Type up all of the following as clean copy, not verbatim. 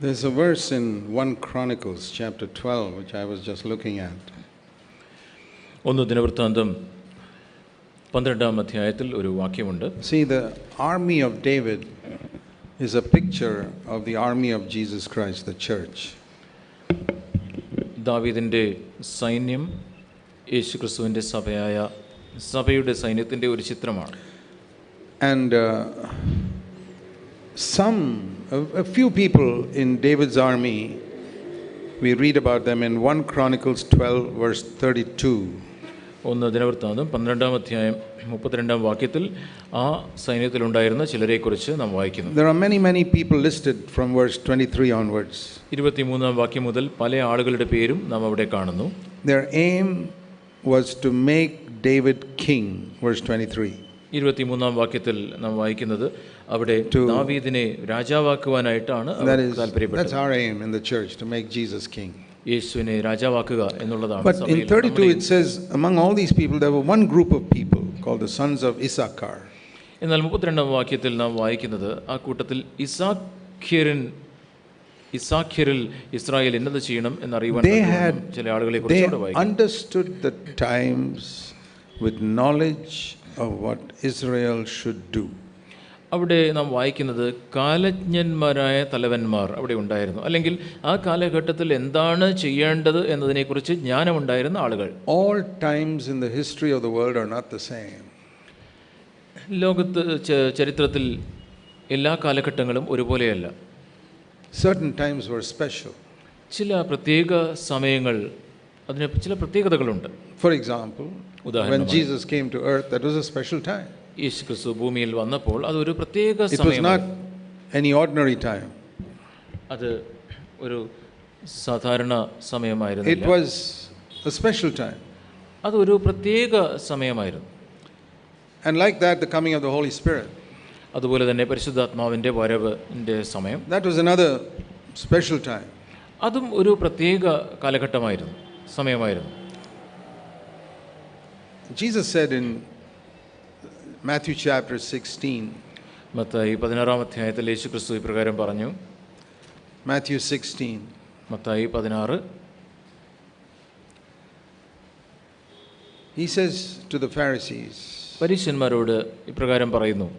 There's a verse in 1 Chronicles chapter 12 which I was just looking at. ഒന്ന് ദിനവൃത്താന്തം 12-ാം അധ്യായത്തിൽ ഒരു വാക്യമുണ്ട്. See, the army of David is a picture of the army of Jesus Christ, the church. ദാവീദിൻ്റെ സൈന്യം യേശുക്രിസ്തുവിൻ്റെ സഭയുടെ സൈന്യത്തിൻ്റെ ഒരു ചിത്രമാണ്. And a few people in David's army, we read about them in 1 Chronicles 12 verse 32. ഒന്ന് ദിനവൃത്താന്തം 12-ാം അധ്യായം 32-ാം വാക്യത്തിൽ ആ സൈന്യത്തിലുണ്ടായിരുന്ന ചിലരെക്കുറിച്ച് നാം വായിക്കുന്നു. There are many people listed from verse 23 onwards. 23-ാം വാക്യം മുതൽ പല ആളുകളുടെ പേരും നാം അവിടെ കാണുന്നു. Their aim was to make David king, verse 23. 23-ാം വാക്യത്തിൽ നാം വായിക്കുന്നത് അവിടെ ദാവീദിനെ രാജാവാക്കുവാനായിട്ടാണ് താല്പര്യപ്പെട്ടത്. That's our aim in the church, to make Jesus king. യേശുവിനെ രാജാവാക്കുക എന്നുള്ളതാണ്. But in 32 it says, among all these people there were one group of people called the sons of Issachar. എന്നാൽ 32-ാം വാക്യത്തിൽ നാം വായിക്കുന്നത് ആ കൂട്ടത്തിൽ ഇസാഖ്യരിൽ ഇസ്രായേൽ എന്നത് ചെയ്യണം എന്നറിയുവാൻ ചില ആളുകളെ കുറിച്ച് they understood the times with knowledge of what Israel should do. അവിടെ നാം വായിക്കുന്നത് കാലജ്ഞന്മാരായ തലവന്മാർ അവിടെ ഉണ്ടായിരുന്നു, അല്ലെങ്കിൽ ആ കാലഘട്ടത്തിൽ എന്താണ് ചെയ്യേണ്ടത് എന്നതിനെക്കുറിച്ച് ജ്ഞാനമുണ്ടായിരുന്ന ആളുകൾ. All times in the history of the world are not the same. ലോകത്ത് ചരിത്രത്തിൽ എല്ലാ കാലഘട്ടങ്ങളും ഒരുപോലെയല്ല. Certain times were special. ചില പ്രത്യേക സമയങ്ങൾ, അതിന് ചില പ്രത്യേകതകളുണ്ട്. For example, when Jesus came to earth, that was a special time. യേശുക്രിസ്തു ഭൂമിയിൽ വന്നപ്പോൾ അതൊരു പ്രത്യേക സമയം. It was not any ordinary time. അത് ഒരു സാധാരണ സമയമായിരുന്നില്ല. It was a special time. അത് ഒരു പ്രത്യേക സമയമായിരുന്നു. And like that, the coming of the Holy Spirit. അതുപോലെ തന്നെ പരിശുദ്ധാത്മാവിൻ്റെ വരവിൻ്റെ സമയം. That was another special time. അതും ഒരു പ്രത്യേക കാലഘട്ടമായിരുന്നു, സമയമായിരുന്നു. Jesus said in Matthew chapter 16. Mathai 16-ാം അധ്യായത്തിൽ യേശുക്രിസ്തു ഇപ്രകാരം പറഞ്ഞു. Matthew 16. Mathai 16. He says to the Pharisees. പരീശന്മാരോട് ഇപ്രകാരം പറയുന്നു.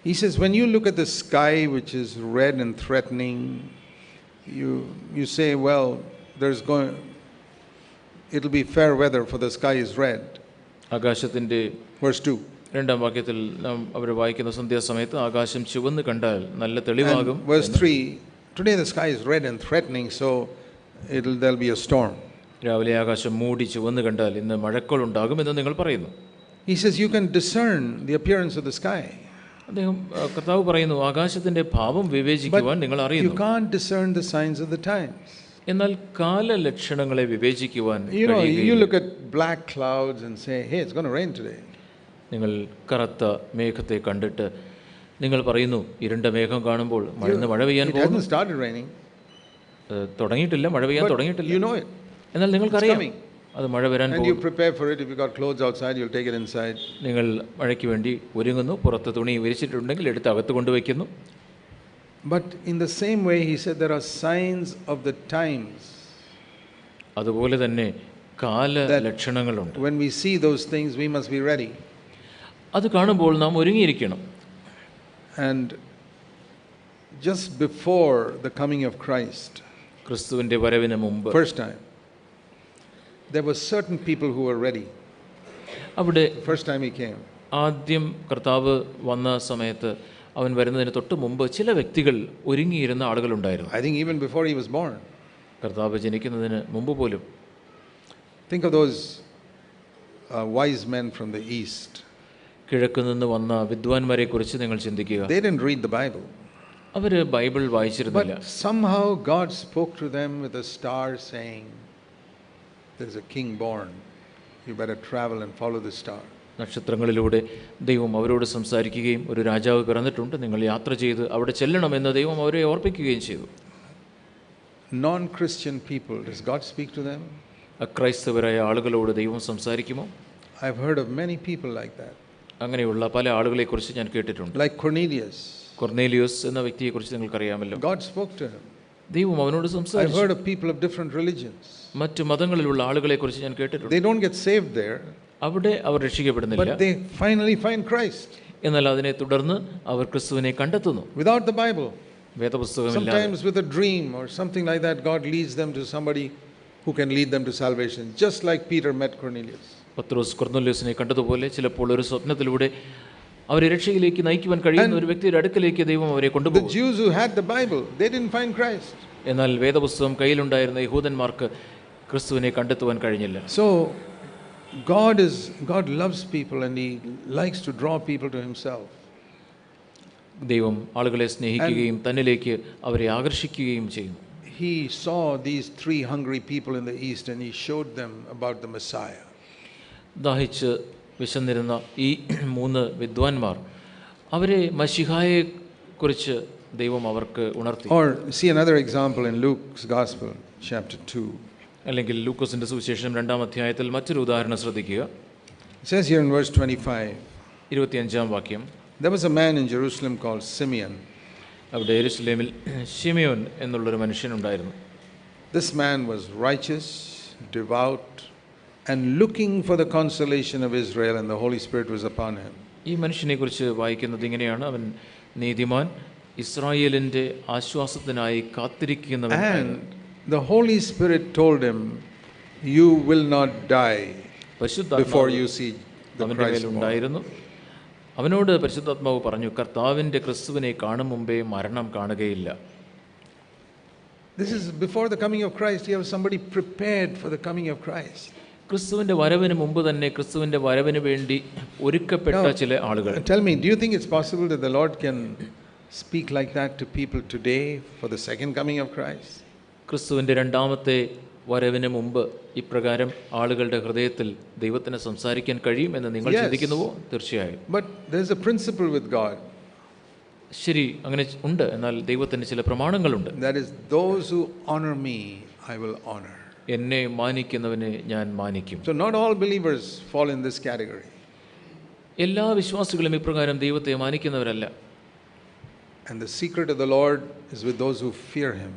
He says, when you look at the sky which is red and threatening, you say, well, it'll be fair weather for the sky is red. ആകാശത്തിൻ്റെ verse 2. 2-ാം വാക്യത്തിൽ നാം അവർ വായിക്കുന്ന സന്ധ്യാസമയത്ത് ആകാശം ചുവന്ന് കണ്ടാൽ നല്ല തെളിവാകും. verse 3, today the sky is red and threatening, so there'll be a storm. രാവിലെ ആകാശം മൂടി ചുവന്ന് കണ്ടാൽ ഇന്ന് മഴക്കോൾ ഉണ്ടാകും എന്ന് നിങ്ങൾ പറയുന്നു. He says you can discern the appearance of the sky. അദ്ദേഹം കർത്താവ് പറയുന്നു, ആകാശത്തിന്റെ ഭാവം വിവേചിക്കുവാൻ നിങ്ങൾ അറിയുന്നു. You can't discern the signs of the times. എന്നാൽ കാലലക്ഷണങ്ങളെ വിവേചിക്കുവാൻ കഴിയുകയില്ല. You look at black clouds and say, hey, it's going to rain today. നിങ്ങൾ കറുത്ത മേഘത്തെ കണ്ടിട്ട് നിങ്ങൾ പറയുന്നു, ഇരുണ്ട മേഘം കാണുമ്പോൾ മഴ പെയ്യാൻ പോകുന്നു. തുടങ്ങിയിട്ടില്ല, മഴ പെയ്യാൻ തുടങ്ങിയിട്ടില്ല. എന്നാൽ നിങ്ങൾക്കറിയാം അത് മഴ വരാൻ പോകുന്നു. നിങ്ങൾ മഴയ്ക്ക് വേണ്ടി ഒരുങ്ങുന്നു, പുറത്ത് തുണി വിരിച്ചിട്ടുണ്ടെങ്കിൽ എടുത്ത് അകത്ത് കൊണ്ടുവയ്ക്കുന്നു. But in the same way he said there are signs of the times. അതുപോലെ തന്നെ കാലലക്ഷണങ്ങളുണ്ട്. When we see those things we must be ready. അത് കാണുമ്പോൾ നാം ഒരുങ്ങിയിരിക്കണം. And just before the coming of Christ, ക്രിസ്തുവിന്റെ വരവിന് മുമ്പ്, first time, there were certain people who were ready. അവിടെ first time he came, ആദ്യം കർത്താവ് വന്ന സമയത്ത് അവൻ വരുന്നതിന് തൊട്ട് മുമ്പ് ചില വ്യക്തികൾ ഒരുങ്ങിയിരുന്ന ആളുകളുണ്ടായിരുന്നു. I think even before he was born. കർത്താവ് ജനിക്കുന്നതിന് മുമ്പ് പോലും. Think of those wise men from the east. കിഴക്ക് നിന്ന് വന്ന വിദ്വാൻമാരെ കുറിച്ച് നിങ്ങൾ ചിന്തിക്കുക. They didn't read the Bible. അവർ ബൈബിൾ വായിച്ചിരുന്നില്ല. But somehow God spoke to them with a star saying, there's a king born. You better travel and follow the star. നക്ഷത്രങ്ങളിലൂടെ ദൈവം അവരോട് സംസാരിക്കുകയും ഒരു രാജാവ് പിറന്നിട്ടുണ്ട്, നിങ്ങൾ യാത്ര ചെയ്ത് അവിടെ ചെല്ലണമെന്ന് ദൈവം അവരെ ഓർപ്പിക്കുകയും ചെയ്തു. Non-Christian people, does God speak to them? അക്രൈസ്തവരായ ആളുകളോട് ദൈവം സംസാരിക്കുമോ? I've heard of many people like that. അങ്ങനെയുള്ള പല ആളുകളെക്കുറിച്ച് ഞാൻ കേട്ടിട്ടുണ്ട്. Like Cornelius. കൊർന്നേലിയോസ് എന്ന വ്യക്തിയെക്കുറിച്ച് നിങ്ങൾക്കറിയാമല്ലോ. God spoke to him. ദൈവം അവനോട് I've സംസാരിച്ചു. heard of people of different religions. മറ്റു മതങ്ങളിലുള്ള ആളുകളെക്കുറിച്ച് ഞാൻ കേട്ടിട്ടുണ്ട്. They don't get saved there, അവിടെ അവർ രക്ഷിക്കപ്പെടുന്നില്ല. but they finally find Christ എന്നാൽ അതിനെ തുടർന്ന് അവർ ക്രിസ്തുവിനെ കണ്ടെത്തുന്നു. without the Bible. വേദപുസ്തകമില്ലാതെ. Sometimes with a dream or something like that, God leads them to somebody who can lead them to salvation, just like Peter met Cornelius. പത്രോസ് കൊർന്നേലിയോസിനെ കണ്ടതുപോലെ ചിലപ്പോൾ ഒരു സ്വപ്നത്തിലൂടെ അവരെ രക്ഷയിലേക്ക് നയിക്കുവാൻ കഴിയുന്ന ഒരു വ്യക്തിയുടെ അടുക്കലേക്ക് ദൈവം അവരെ The കൊണ്ടുപോകും. Jews who had the Bible, they didn't find Christ. എന്നാൽ വേദപുസ്തകം കയ്യിലുണ്ടായിരുന്ന യഹൂദന്മാർക്ക് ക്രിസ്തുവിനെ കണ്ടെത്തുവാൻ കഴിഞ്ഞില്ല. So God loves people and he likes to draw people to himself. ദൈവം ആളുകളെ സ്നേഹിക്കുകയും തന്നിലേക്ക് അവരെ ആകർഷിക്കുകയും ചെയ്യുന്നു. He saw these 3 hungry people in the east and he showed them about the Messiah. ദാഹിച്ച് വിശന്നിരുന്ന ഈ 3 വിദ്വാൻമാർ അവരെ മശിഹായെ കുറിച്ച് ദൈവം അവർക്ക് ഉണർത്തി. Or see another example in Luke's Gospel, chapter 2. അല്ലെങ്കിൽ ലൂക്കോസിന്റെ സുവിശേഷം 2-ാം അധ്യായത്തിൽ മറ്റൊരു ഉദാഹരണം ശ്രദ്ധിക്കുക. It says here in verse 25, 25-ാം വാക്യം, there was a man in Jerusalem called Simeon. അവിടെ യെരുശലേമിൽ ശിമെയോൻ എന്നുള്ളൊരു മനുഷ്യനുണ്ടായിരുന്നു. This man was righteous, devout, and looking for the consolation of Israel, and the Holy Spirit was upon him. ഈ മനുഷ്യനെ കുറിച്ച് വായിക്കുന്നത് ഇങ്ങനെയാണ്: അവൻ നീതിമാൻ, ഇസ്രായേലിന്റെ ആശ്വാസത്തിനായി കാത്തിരിക്കുന്നവൻ. And the Holy Spirit told him, you will not die before you see the Christ born. അവനോട് പരിശുദ്ധാത്മാവ് പറഞ്ഞു, കർത്താവിന്റെ ക്രിസ്തുവിനെ കാണും മുമ്പേ മരണം കാണുകയില്ല. This is before the coming of Christ. You have somebody prepared for the coming of Christ. ക്രിസ്തുവിന്റെ വരവിന് മുമ്പ് തന്നെ ക്രിസ്തുവിന്റെ വരവിന് വേണ്ടി ഒരുക്കപ്പെട്ട ചില ആളുകൾ. Tell me, do you think it's possible that the Lord can speak like that to people today for the second coming of Christ? ക്രിസ്തുവിന്റെ രണ്ടാമത്തെ വരവിന് മുമ്പ് ഇപ്രകാരം ആളുകളുടെ ഹൃദയത്തിൽ ദൈവത്തിന് സംസാരിക്കാൻ കഴിയും എന്ന് നിങ്ങൾ ചിന്തിക്കുന്നുവോ? തീർച്ചയായും. But there's a principle with God. ശരി, അങ്ങനെ ഉണ്ട്. എന്നാൽ ദൈവത്തിന് ചില പ്രമാണങ്ങളുണ്ട്. That is, those who honor me, I will honor. എന്നെ മാനിക്കുന്നവനെ ഞാൻ മാനിക്കും. So not all believers fall in this category. എല്ലാ വിശ്വാസികളും ഇപ്രകാരം ദൈവത്തെ മാനിക്കുന്നവരല്ല. And the secret of the Lord is with those who fear him.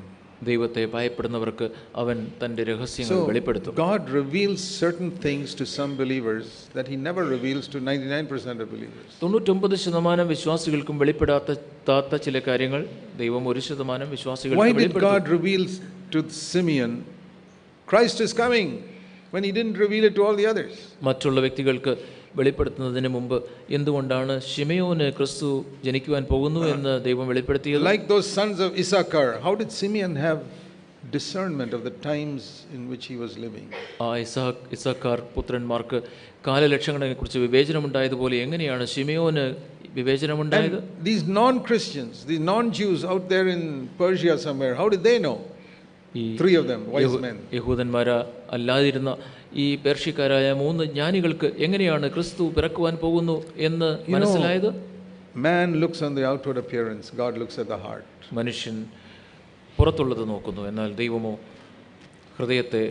ദൈവത്തെ ഭയപ്പെടുന്നവർക്ക് അവൻ തന്റെ രഹസ്യങ്ങൾ വെളിപ്പെടുത്തും. So God reveals certain things to some believers that he never reveals to 99% of believers. 99% വിശ്വാസികൾക്കും വെളിപ്പെടാത്ത ചില കാര്യങ്ങൾ ദൈവം 1% വിശ്വാസികൾക്ക് Why did വെളിപ്പെടുത്തും. God reveal to Simeon Christ is coming when he didn't reveal it to all the others? മറ്റുള്ള വ്യക്തികൾക്ക് വെളിപ്പെടുത്തുന്നതിന് മുമ്പ് എന്തുകൊണ്ടാണ് ശിമെയോന് ക്രിസ്തു ജനിക്കുവാൻ പോകുന്നു എന്ന് ദൈവം വെളിപ്പെടുത്തിയത്? Like those sons of Issachar, how did Simeon have discernment of the times in which he was living? ആ ഇസ്സാഖാർ പുത്രന്മാർക്ക് കാലലക്ഷണങ്ങളെക്കുറിച്ച് വിവേചനമുണ്ടായതുപോലെ എങ്ങനെയാണ് ശിമെയോന് വിവേചനമുണ്ടായത്? And these non-Christians, these non-Jews out there in Persia somewhere, how did they know? 3 of them, wise men. യഹൂദന്മാരാ അല്ലാതിരുന്ന ഈ പേർഷ്യക്കാരായ 3 ജ്ഞാനികൾക്ക് എങ്ങനെയാണ് ക്രിസ്തു പിറക്കുവാൻ പോകുന്നു എന്ന് മനസ്സിലായത്? Man looks on the outward appearance, God looks at the heart. മനുഷ്യൻ പുറത്തുള്ളത് നോക്കുന്നു, എന്നാൽ ദൈവമോ ഹൃദയത്തെ.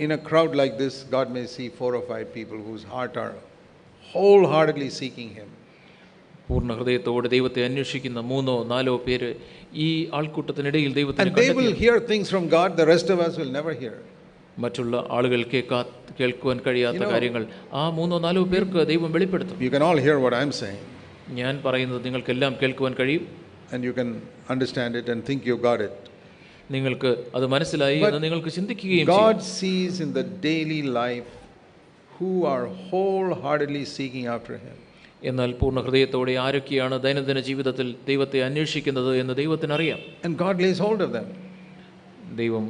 In a crowd like this, God may see 4 or 5 people whose heart are wholeheartedly seeking him. പൂർണ്ണ ഹൃദയത്തോടെ ദൈവത്തെ അന്വേഷിക്കുന്ന 3-4 പേര് ഈ ആൾക്കൂട്ടത്തിനിടയിൽ ദൈവത്തെ And they will hear things from God the rest of us will never hear. മറ്റുള്ള ആളുകൾ കേൾക്കുവാൻ കഴിയാത്ത കാര്യങ്ങൾ ആ 3-4 പേർക്ക് ദൈവം വെളിപ്പെടുത്തും. You can all hear what I'm saying. ഞാൻ പറയുന്നത് നിങ്ങൾക്കെല്ലാം കേൾക്കുവാൻ കഴിയും. And you can understand it and think you got it. നിങ്ങൾക്ക് അത് മനസ്സിലായി എന്ന് നിങ്ങൾക്ക് ചിന്തിക്കുകയും ചെയ്യും. God sees in the daily life who are wholeheartedly seeking after him. എന്നാൽ പൂർണ്ണ ഹൃദയത്തോടെ ആരൊക്കെയാണ് ദൈനംദിന ജീവിതത്തിൽ ദൈവത്തെ അന്വേഷിക്കുന്നത് എന്ന് ദൈവത്തിന് അറിയാം. And God lays hold of them. ദൈവം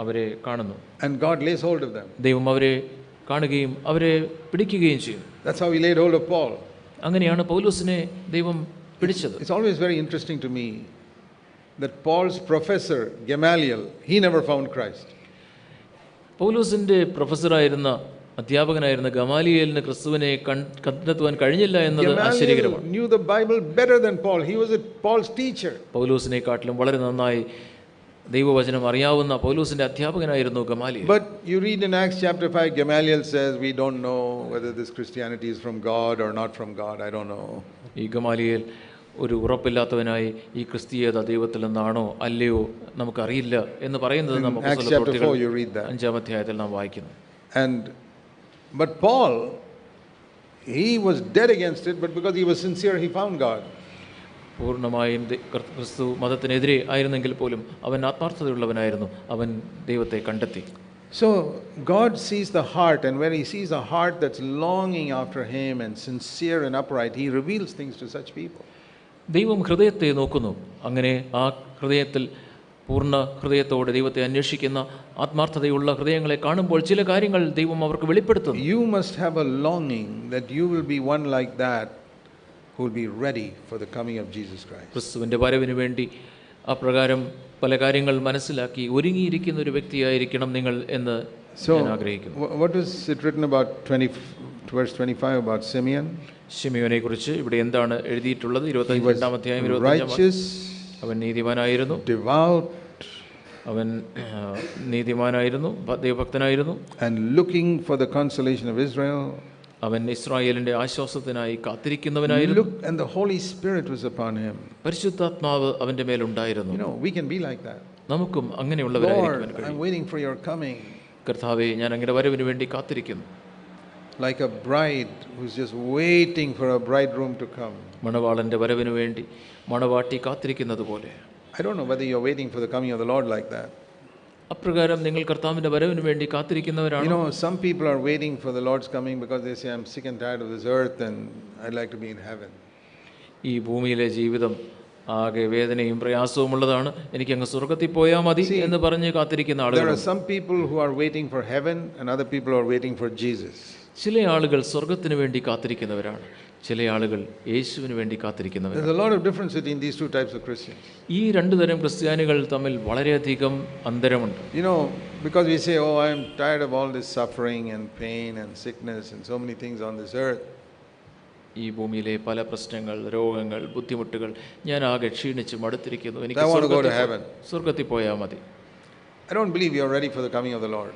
അവരെ കാണുന്നു. And God lays hold of them. ദൈവം അവരെ കാണുകയും അവരെ പിടിക്കുകയും ചെയ്യും. That's how he laid hold of Paul. അങ്ങനെയാണ് പൗലോസിനെ ദൈവം പിടിച്ചത്. It's always very interesting to me that Paul's professor Gamaliel, he never found Christ. പൗലോസിന്റെ പ്രൊഫസറായിരുന്ന അധ്യാപകനായിരുന്ന ഗമാലിയേലിന് ക്രിസ്തുവിനെ കണ്ടെത്തുവാൻ കഴിഞ്ഞില്ല എന്നത് ആശ്ചര്യകരമാണ്. Gamaliel knew the Bible better than Paul. He was Paul's teacher. പൗലോസിനെക്കാട്ടിലും വളരെ നന്നായി ദൈവവചനം അറിയാവുന്ന പൗലോസിന്റെ അധ്യാപകനായിരുന്നു Gamaliel. But you read in Acts chapter 5, Gamaliel says, we don't know whether this Christianity is from God or not from God. I don't know. ഈ Gamaliel ഒരു ഉറപ്പില്ലാത്തവനായി ഈ ക്രിസ്തീയത ദൈവത്തിൽ നിന്നാണോ അല്ലയോ നമുക്കറിയില്ല എന്ന് പറയുന്നത് നാം Acts അപ്പോസ്തല chapter 4, പ്രവൃത്തികൾ you read that. 5-ാം അധ്യായത്തിൽ നാം വായിക്കുന്നു. But Paul, he was dead against it, but because he was sincere, he found God. പൂർണ്ണമായും ക്രിസ്തു മതത്തിനെതിരെ ആയിരുന്നെങ്കിൽ പോലും അവൻ ആത്മാർത്ഥതയുള്ളവനായിരുന്നു, അവൻ ദൈവത്തെ കണ്ടെത്തി. So God sees the heart, and when he sees a heart that's longing after him and sincere and upright, he reveals things to such people. ദൈവം ഹൃദയത്തെ നോക്കുന്നു. അങ്ങനെ ആ ഹൃദയത്തിൽ പൂർണ്ണ ഹൃദയത്തോടെ ദൈവത്തെ അന്വേഷിക്കുന്ന ആത്മാർത്ഥതയുള്ള ഹൃദയങ്ങളെ കാണുമ്പോൾ ചില കാര്യങ്ങൾ ദൈവം അവർക്ക് വെളിപ്പെടുത്തുന്നു. You must have a longing that you will be one like that who will be ready for the coming of Jesus Christ. ക്രിസ്തുവിൻ്റെ വരവിന് വേണ്ടി അപ്രകാരം പല കാര്യങ്ങൾ മനസ്സിലാക്കി ഒരുങ്ങിയിരിക്കുന്ന ഒരു വ്യക്തിയായിരിക്കണം നിങ്ങൾ എന്ന് ഞാൻ ആഗ്രഹിക്കുന്നു. What is it written about verse 25 about Simeon? ശിമിയോനെ കുറിച്ച് ഇവിടെ എന്താണ് എഴുതിയിട്ടുള്ളത്? 25-ാം അധ്യായം 25-ാം. അവൻ നീതിമാനായിരുന്നു, devout, അവൻ നീതിമാനായിരുന്നു, ദൈവഭക്തനായിരുന്നു, and looking for the consolation of Israel. അവൻ ഇസ്രായേലിന്റെ ആശ്വാസത്തിനായി കാത്തിരിക്കുന്നവനായിരുന്നു. And the Holy Spirit was upon him. പരിശുദ്ധാത്മാവ് അവന്റെ മേൽ ഉണ്ടായിരുന്നു. We can be like that. നമുക്കും അങ്ങനെയുള്ളവരായിരിക്കാൻ കഴിയും. I'm waiting for your coming. കർത്താവേ, ഞാൻ അങ്ങയുടെ വരവിന് വേണ്ടി കാത്തിരിക്കുന്നു. Like a bride who's just waiting for a bridegroom to come. മണവാളന്റെ വരവിന് വേണ്ടി മണവാട്ടി കാത്തിരിക്കുന്നത് പോലെ. I don't know whether you're waiting for the coming of the Lord like that. അപ്രകാരം നിങ്ങൾ കർത്താവിന്റെ വരവിന് വേണ്ടി കാത്തിരിക്കുന്നവരാണ്. Some people are waiting for the Lord's coming because they say, I'm sick and tired of this earth and I'd like to be in heaven. ഈ ഭൂമിയിലെ ജീവിതം ആകെ വേദനയും പ്രയാസവും ഉള്ളതാണ്, എനിക്ക് അങ്ങ് സ്വർഗ്ഗത്തിൽ പോയാൽ മതി എന്ന് പറഞ്ഞ് കാത്തിരിക്കുന്ന ആളുകൾ. There are some people who are waiting for heaven and other people are waiting for Jesus. ചില ആളുകൾ സ്വർഗ്ഗത്തിന് വേണ്ടി കാത്തിരിക്കുന്നവരാണ്, ചില ആളുകൾ യേശുവിന് വേണ്ടി കാത്തിരിക്കുന്നവരാണ്. There's a lot of difference between these two types of Christians. ഈ രണ്ടു തരം ക്രിസ്ത്യാനികൾ തമ്മിൽ വളരെയധികം അന്തരമുണ്ട്. Because we say, oh, I'm tired of all this suffering and pain and sickness and so many things on this earth. ഈ ഭൂമിയിലെ പല പ്രശ്നങ്ങൾ, രോഗങ്ങൾ, ബുദ്ധിമുട്ടുകൾ, ഞാൻ ആകെ ക്ഷീണിച്ച് മടുത്തിരിക്കുന്നു, എനിക്ക് സ്വർഗ്ഗത്തിൽ പോയാൽ മതി. I don't believe you're ready for the coming of the Lord.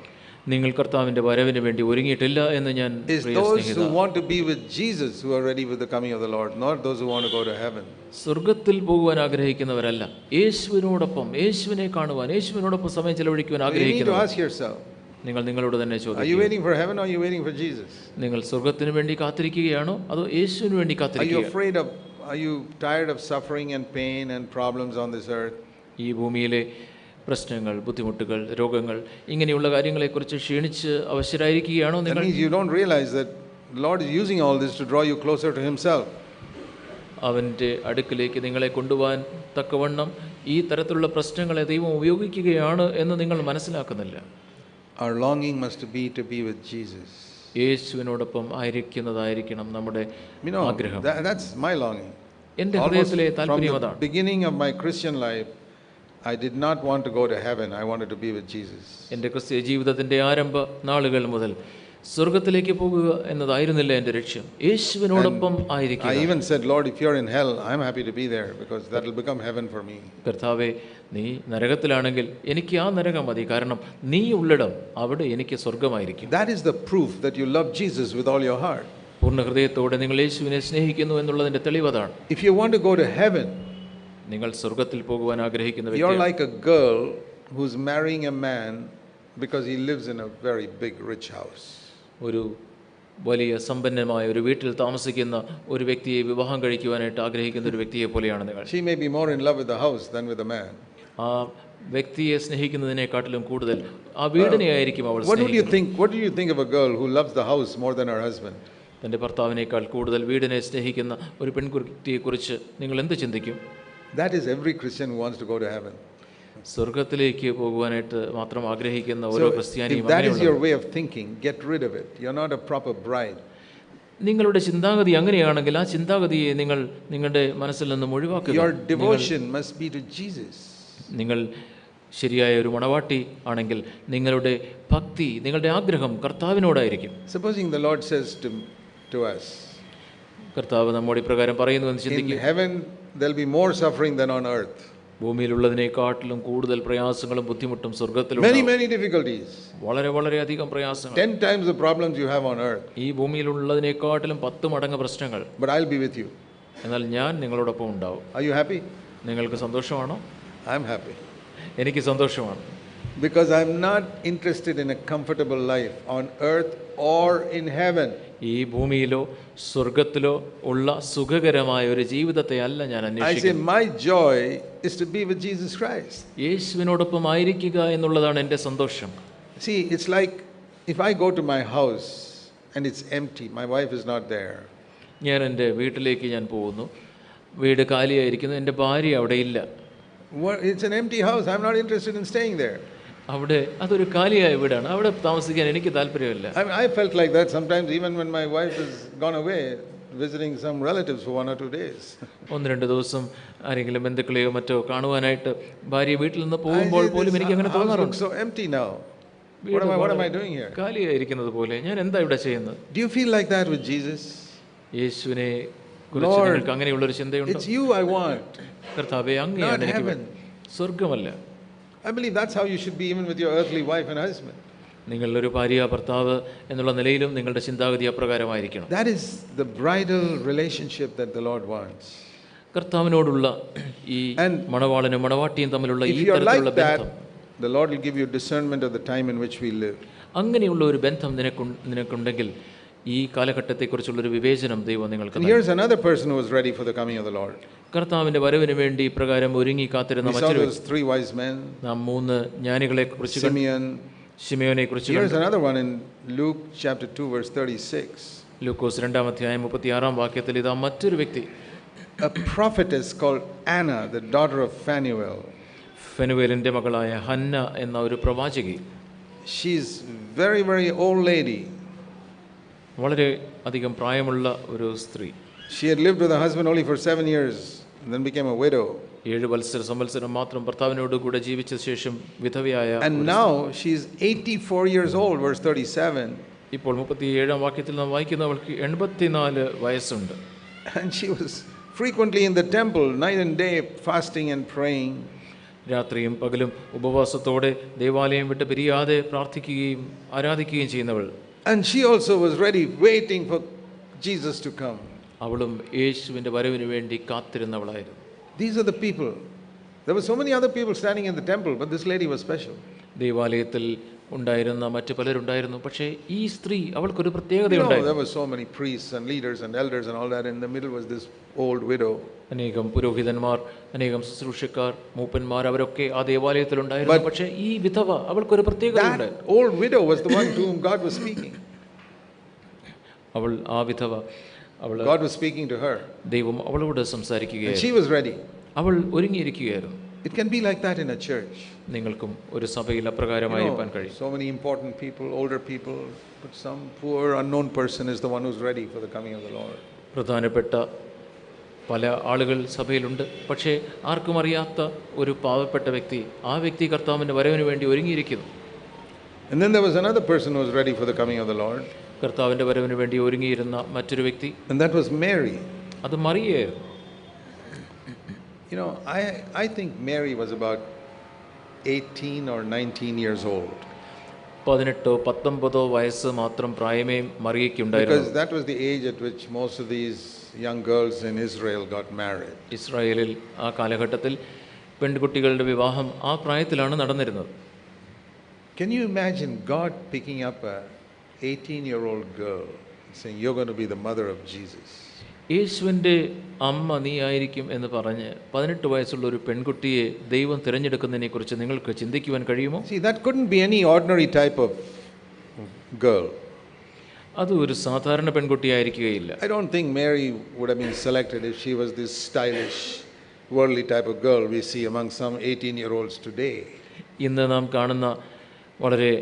നിങ്ങൾ കർത്താവിന്റെ വരവിന് വേണ്ടി ഒരുങ്ങിയിട്ടില്ല എന്ന് ഞാൻ. It's those who want to be with Jesus who are ready with the coming of the Lord, not those who want to go to heaven. സ്വർഗ്ഗത്തിൽ പോകുവാൻ ആഗ്രഹിക്കുന്നവരല്ല, യേശുവിനോടൊപ്പം, യേശുവിനെ കാണുവാൻ, യേശുവിനോടൊപ്പം സമയം ചെലവഴിക്കുവാൻ ആഗ്രഹിക്കുന്നവർ. നിങ്ങൾ നിങ്ങളോട് തന്നെ ചോദിക്കുക, Are you waiting for heaven or are you waiting for Jesus? നിങ്ങൾ സ്വർഗ്ഗത്തിന് വേണ്ടി കാത്തിരിക്കുകയാണോ അതോ യേശുവിന് വേണ്ടി കാത്തിരിക്കുകയാണോ? Are you tired of suffering and pain and problems on this earth? ഈ ഭൂമിയിലെ പ്രശ്നങ്ങൾ, ബുദ്ധിമുട്ടുകൾ, രോഗങ്ങൾ, ഇങ്ങനെയുള്ള കാര്യങ്ങളെക്കുറിച്ച് ക്ഷീണിച്ച് അവശരായിരിക്കുകയാണോ നിങ്ങൾ? That means you don't realize that the Lord is using all this to draw you closer to himself. അവൻ്റെ അടുക്കിലേക്ക് നിങ്ങളെ കൊണ്ടുപോകാൻ തക്കവണ്ണം ഈ തരത്തിലുള്ള പ്രശ്നങ്ങളെ ദൈവം ഉപയോഗിക്കുകയാണ് എന്ന് നിങ്ങൾ മനസ്സിലാക്കുന്നില്ല. Our longing must be to be with Jesus. യേശുവിനോടൊപ്പം ആയിരിക്കുന്നതായിരിക്കണം നമ്മുടെ ആഗ്രഹം. That's my longing. എൻ്റെ ഹൃദയത്തിലെ താല്പര്യം അതാണ്. From the beginning of my Christian life, I did not want to go to heaven. I wanted to be with Jesus. എൻ്റെ ക്രിസ്തീയ ജീവിതത്തിൻ്റെ ആരംഭ നാളുകൾ മുതൽ സ്വർഗ്ഗത്തിലേക്ക് പോകുക എന്നതായിരുന്നില്ല എൻ്റെ ലക്ഷ്യം, യേശുവിനോടൊപ്പം ആയിരിക്കുക. I even said, Lord, if you're in hell, I'm happy to be there because that will become heaven for me. കർത്താവേ, നീ നരകത്തിലാണെങ്കിൽ എനിക്ക് ആ നരകം മതി, കാരണം നീ ഉള്ളിടം അവിടെ എനിക്ക് സ്വർഗ്ഗമായിരിക്കും. That is the proof that you love Jesus with all your heart. പൂർണ്ണ ഹൃദയത്തോടെ നിങ്ങൾ യേശുവിനെ സ്നേഹിക്കുന്നു എന്നുള്ളതിൻ്റെ തെളിവതാണ്. If you want to go to heaven, നിങ്ങൾ സ്വർഗ്ഗത്തിൽ പോകുവാൻ ആഗ്രഹിക്കുന്ന വ്യക്തി, you're like a girl who's marrying a man because he lives in a very big rich house. ഒരു വലിയ സമ്പന്നമായ ഒരു വീട്ടിൽ താമസിക്കുന്ന ഒരു വ്യക്തിയെ വിവാഹം കഴിക്കുവാനായിട്ട് ആഗ്രഹിക്കുന്ന ഒരു വ്യക്തിയെ പോലെയാണ് നിങ്ങൾ. She may be more in love with the house than with the man. ആ വ്യക്തിയെ സ്നേഹിക്കുന്നതിനെക്കാട്ടിലും കൂടുതൽ ആ വീടിനെ ആയിരിക്കും അവൾ സ്നേഹിക്കുന്നത്. What do you think of a girl who loves the house more than her husband? തൻ്റെ ഭർത്താവിനേക്കാൾ കൂടുതൽ വീടിനെ സ്നേഹിക്കുന്ന ഒരു പെൺകുട്ടിയെക്കുറിച്ച് നിങ്ങൾ എന്ത് ചിന്തിക്കും? That is every Christian who wants to go to heaven. സ്വർഗ്ഗത്തിലേക്ക് പോകുവാനായിട്ട് മാത്രം ആഗ്രഹിക്കുന്ന ഓരോ ക്രിസ്ത്യാനിയും. That is your way of thinking. Get rid of it. You're not a proper bride. നിങ്ങളുടെ ചിന്താഗതി അങ്ങനെയാണെങ്കിൽ ആ ചിന്താഗതിയെ നിങ്ങൾ നിങ്ങളുടെ മനസ്സിൽ നിന്നും ഒഴിവാക്കുക. Your devotion must be to Jesus. നിങ്ങൾ ശരിയായ ഒരു മണവാട്ടി ആണെങ്കിൽ നിങ്ങളുടെ ഭക്തി, നിങ്ങളുടെ ആഗ്രഹം കർത്താവിനോടായിരിക്കും. Supposing the Lord says to us, കർത്താവ് നമ്മോട് ഇപ്രകാരം പറയുന്നു എന്ന് ചിന്തിക്കുക. In heaven there'll be more suffering than on earth. ഭൂമിയിലുള്ളതിനേക്കാട്ടിലും കൂടുതൽ പ്രയാസങ്ങളും ബുദ്ധിമുട്ടും സ്വർഗ്ഗത്തിലുണ്ട്. Many difficulties. വളരെ അധികം പ്രയാസങ്ങൾ. 10 times the problems you have on earth. ഈ ഭൂമിയിലുള്ളതിനേക്കാട്ടിലും 10 മടങ്ങ് പ്രശ്നങ്ങൾ. But I'll be with you. എന്നാൽ ഞാൻ നിങ്ങളോടൊപ്പം ഉണ്ടാവും. Are you happy? നിങ്ങൾക്ക് സന്തോഷമാണോ? I'm happy. എനിക്ക് സന്തോഷമാണ്. Because I'm not interested in a comfortable life on earth or in heaven. ഈ ഭൂമിയിലോ സ്വർഗത്തിലോ ഉള്ള സുഖകരമായ ഒരു ജീവിതത്തെ അല്ല ഞാൻ I say അന്വേഷിക്കുന്നത്. my joy is to be with Jesus Christ. യേശുവിനോടൊപ്പം ആയിരിക്കുക എന്നുള്ളതാണ് എൻ്റെ സന്തോഷം. See, it's like if I go to my house and it's empty, my wife is not there. ഞാൻ എൻ്റെ വീട്ടിലേക്ക് ഞാൻ പോകുന്നു, വീട് കാലിയായിരിക്കുന്നു, എൻ്റെ ഭാര്യ അവിടെ ഇല്ല. It's an empty house. I'm not interested in staying there. അവിടെ അതൊരു കാലിയായ വീടാണ്, അവിടെ താമസിക്കാൻ എനിക്ക് താല്പര്യമില്ല. I felt like that sometimes even when my wife has gone away visiting some relatives for 1 or 2 days. 1-2 ദിവസം ആരെങ്കിലും ബന്ധുക്കളെയോ മറ്റോ കാണുവാനായിട്ട് ഭാര്യ വീട്ടിൽ നിന്ന് പോകുമ്പോൾ പോലും എനിക്ക് അങ്ങനെ തോന്നാറുണ്ട്. So empty now. What am I doing here? കാലിയായിരിക്കുന്നത് പോലെ ഞാൻ എന്താ ഇവിടെ ചെയ്യുന്നത്? Do you feel like that with Jesus? യേശുവിനെ കുറിച്ച് നിങ്ങൾക്ക് അങ്ങനെയുള്ളൊരു ചിന്തയുണ്ടോ? It's you I want. കർത്താവേ, അങ്ങനെയാണ് എനിക്ക് വേണ്ടത്, സ്വർഗമല്ല. I believe that's how you should be even with your earthly wife and husband. നിങ്ങളൊരു ഭാര്യ ഭർത്താവ് എന്നുള്ള നിലയിലും നിങ്ങളുടെ ചിന്താഗതി അപ്രകാരമായിരിക്കണം. That is the bridal relationship that the Lord wants. കർത്താവിനോടുള്ള ഈ മണവാളനും മണവാട്ടിയും തമ്മിലുള്ള ഈ തരത്തിലുള്ള ബന്ധം, the Lord will give you discernment of the time in which we live. അങ്ങനെയുള്ള ഒരു ബന്ധം നിനക്കുണ്ടെങ്കിൽ ഈ കാലഘട്ടത്തെക്കുറിച്ചുള്ള ഒരു വിവേചനം ദൈവം നിങ്ങൾക്ക് നൽകും. Here's another person who was ready for the coming of the Lord. കർത്താവിന്റെ വരവിന് വേണ്ടി ഇപ്രകാരം ഒരുങ്ങി കാത്തിരുന്ന മറ്റൊരു those 3 wise men. നാം 3 ജ്ഞാനികളെ കുറിച്ച്, ശിമയോനെ കുറിച്ച്. Here's another one in Luke chapter 2 verse 36. ലൂക്കോസ് 2-ാം വാക്യത്തിൽ ഇതാ മറ്റൊരു വ്യക്തി, a prophetess called Anna, the daughter of Phanuel. ഫെനുവേലിന്റെ മകളായ ഹന്ന എന്ന ഒരു പ്രവാചകി. She's very very old lady. വളരെ അധികം പ്രായമുള്ള ഒരു സ്ത്രീ. She had lived with her husband only for 7 years and then became a widow. 7 സംവത്സരം മാത്രം ഭർത്താവിനോട് കൂടെ ജീവിച്ച ശേഷം വിധവയായ. And now she's 84 years old, verse 37. ഇപ്പോൾ 37-ാം വാക്യത്തിൽ നാം വായിക്കുന്ന അവൾക്ക് 84 വയസ്സുണ്ട്. And she was frequently in the temple night and day fasting and praying. രാത്രിയും പകലും ഉപവാസത്തോടെ ദേവാലയം വിട്ട് പിരിയാതെ പ്രാർത്ഥിക്കുകയും ആരാധിക്കുകയും ചെയ്യുന്നവൾ. And she also was ready, waiting for Jesus to come. അവളും യേശുവിന്റെ വരവിന് വേണ്ടി കാത്തിരുന്നവളായിരുന്നു. These are the people. There were so many other people standing in the temple, but this lady was special. ദേവാലയത്തിൽ ഉണ്ടായിരുന്ന മറ്റു പലരുണ്ടായിരുന്നു, പക്ഷേ ഈ സ്ത്രീ അവൾക്കൊരു പ്രത്യേകതയുണ്ടായിരുന്നു. There were so many priests and leaders and elders and all that. In the middle was this old widow. അനേകം പുരോഹിതന്മാർ, അനേകം ശുശ്രൂഷക്കാർ, മൂപ്പന്മാർ, അവരൊക്കെ ആ ദേവാലയത്തിൽ ഉണ്ടായിരുന്നു. പക്ഷേ ഈ വിധവ അവൾക്കൊരു പ്രത്യേകതയുണ്ടായിരുന്നു. That old widow was the one to whom God was speaking. അവൾ ആ വിധവ, God was speaking to her. ദൈവം അവളോട് സംസാരിക്കുകയായിരുന്നു. And she was ready. അവൾ ഒരുങ്ങിയിരിക്കുകയായിരുന്നു. It can be like that in a church. നിങ്ങൾക്കും ഒരു സഭയിൽ അപ്രകാരമായിരിക്കാൻ കഴിയും. So many important people, older people, but some poor unknown person is the one who's ready for the coming of the Lord. പ്രധാനപ്പെട്ട പല ആളുകൾ സഭയിലുണ്ട്, പക്ഷേ ആർക്കും അറിയാത്ത ഒരു പാവപ്പെട്ട വ്യക്തി, ആ വ്യക്തി കർത്താവിന്റെ വരവിന് വേണ്ടി ഒരുങ്ങിയിരിക്കുന്നു. And then there was another person who was ready for the coming of the Lord. കർത്താവിന്റെ വരവിന് വേണ്ടി ഒരുങ്ങിയിരുന്ന മറ്റൊരു വ്യക്തി, and that was Mary. അത് മറിയയായിരുന്നു. You know, I think Mary was about 18 or 19 years old. 18-19 വയസ്സ് മാത്രം പ്രായമേ മറിയയ്ക്ക് ഉണ്ടായിരുന്നു. Because that was the age at which most of these young girls in Israel got married. ഇസ്രായേലിൽ ആ കാലഘട്ടത്തിൽ പെൺകുട്ടികളുടെ വിവാഹം ആ പ്രായത്തിലാണ് നടന്നിരുന്നത്. Can you imagine God picking up a 18-year-old girl and saying, you're going to be the mother of Jesus? യേശുവിൻ്റെ അമ്മ നീ ആയിരിക്കും എന്ന് പറഞ്ഞ് 18 വയസ്സുള്ള ഒരു പെൺകുട്ടിയെ ദൈവം തിരഞ്ഞെടുക്കുന്നതിനെ കുറിച്ച് നിങ്ങൾക്ക് ചിന്തിക്കുവാൻ കഴിയുമോ? See, that couldn't be any ordinary type of girl. അത് ഒരു സാധാരണ പെൺകുട്ടിയായിരിക്കുകയില്ല. I don't think Mary would have been selected if she was this stylish, worldly type of girl we see among some 18-year-olds today. ഇന്ന് നാം കാണുന്ന വളരെ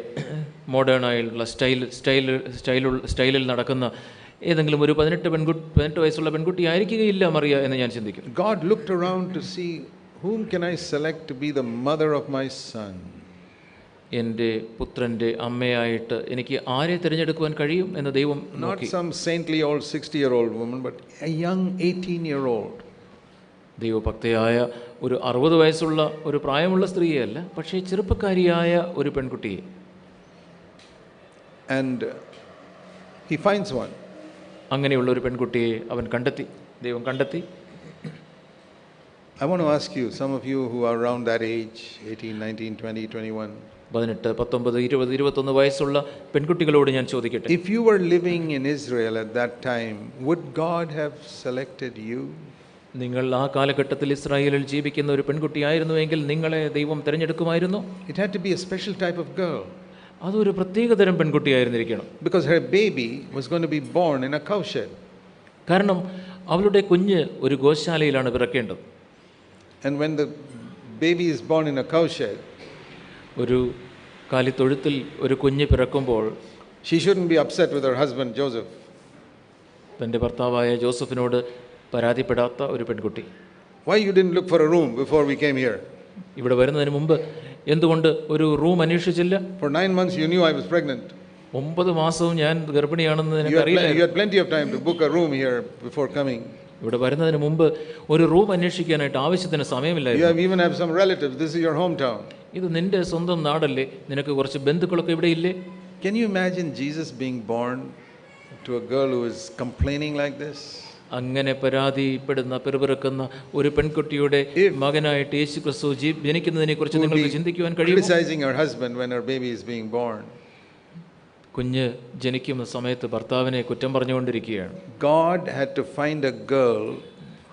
modern ആയിട്ടുള്ള സ്റ്റൈലിൽ നടക്കുന്ന ഏതെങ്കിലും ഒരു 18 വയസ്സുള്ള പെൺകുട്ടി ആയിരിക്കുകയില്ല മറിയ എന്ന് ഞാൻ ചിന്തിക്കുന്നു. God looked around to see whom can I select to be the mother of my son. എൻ്റെ പുത്രൻ്റെ അമ്മയായിട്ട് എനിക്ക് ആരെ തിരഞ്ഞെടുക്കുവാൻ കഴിയും എന്ന് ദൈവം നോക്കി. Not some saintly old 60-year-old woman, but a young 18-year-old. ദൈവഭക്തയായ ഒരു 60 വയസ്സുള്ള ഒരു പ്രായമുള്ള സ്ത്രീയല്ല, പക്ഷേ ചെറുപ്പക്കാരിയായ ഒരു പെൺകുട്ടിയെ. And he finds one. അങ്ങനെയുള്ള ഒരു പെൺകുട്ടിയെ അവൻ കണ്ടെത്തി. ദൈവം കണ്ടെത്തി. I want to ask you, some of you who are around that age, 18, 19, 20, 21. 18, 19, 20, 21 വയസ്സുള്ള പെൺകുട്ടികളോട് ഞാൻ ചോദിക്കട്ടെ, If you were living in Israel at that time, would God have selected you? നിങ്ങൾ ആ കാലഘട്ടത്തിൽ ഇസ്രായേലിൽ ജീവിക്കുന്ന ഒരു പെൺകുട്ടിയായിരുന്നുവെങ്കിൽ നിങ്ങളെ ദൈവം തിരഞ്ഞെടുക്കുമായിരുന്നു? It had to be a special type of girl. അതൊരു പ്രത്യേകതരം പെൺകുട്ടിയായിരുന്നിരിക്കണം. Because her baby was going to be born in a cowshed. കാരണം അവളുടെ കുഞ്ഞ് ഒരു ഗോശാലയിലാണ് പിറക്കേണ്ടത്. And when the baby is born in a cowshed, ഒരു കാലിത്തൊഴുത്തിൽ ഒരു കുഞ്ഞ് പിറക്കുമ്പോൾ she shouldn't be upset with her husband Joseph. തൻ്റെ ഭർത്താവായ ജോസഫിനോട് പരാതിപ്പെടാത്ത ഒരു പെൺകുട്ടി. Why you didn't look for a room before we came here? ഇവിടെ വരുന്നതിന് മുമ്പ് എന്തുകൊണ്ട് ഒരു room അന്വേഷിച്ചില്ല? For 9 months you knew I was pregnant. 9 മാസവും ഞാൻ ഗർഭിണിയാണെന്ന് നിനക്കറിയില്ല. You had plenty of time to book a room here before coming. ഇവിടെ വരുന്നതിന് മുമ്പ് ഒരു റൂം അന്വേഷിക്കാനായിട്ട് ആവശ്യത്തിന് സമയമില്ലായിരുന്നു. You even have some relatives. This is your hometown. ഇത് നിന്റെ സ്വന്തം നാടല്ലേ, നിനക്ക് കുറച്ച് ബന്ധുക്കളൊക്കെ ഇവിടെ ഇല്ലേ? Can you imagine Jesus being born to a girl who is complaining like this? അങ്ങനെ പരാതിപ്പെടുന്ന പെറുപിറക്കുന്ന ഒരു പെൺകുട്ടിയുടെ മകനായിട്ട് യേശു ക്രിസ്തു ജനിക്കുന്നതിനെ കുറിച്ച് നിങ്ങൾക്ക് ചിന്തിക്കുവാൻ കഴിയും? Criticizing her husband when her baby is being born. കുഞ്ഞ് ജനിക്കുന്ന സമയത്ത് ഭർത്താവിനെ കുറ്റം പറഞ്ഞുകൊണ്ടിരിക്കുകയാണ്. God had to find a girl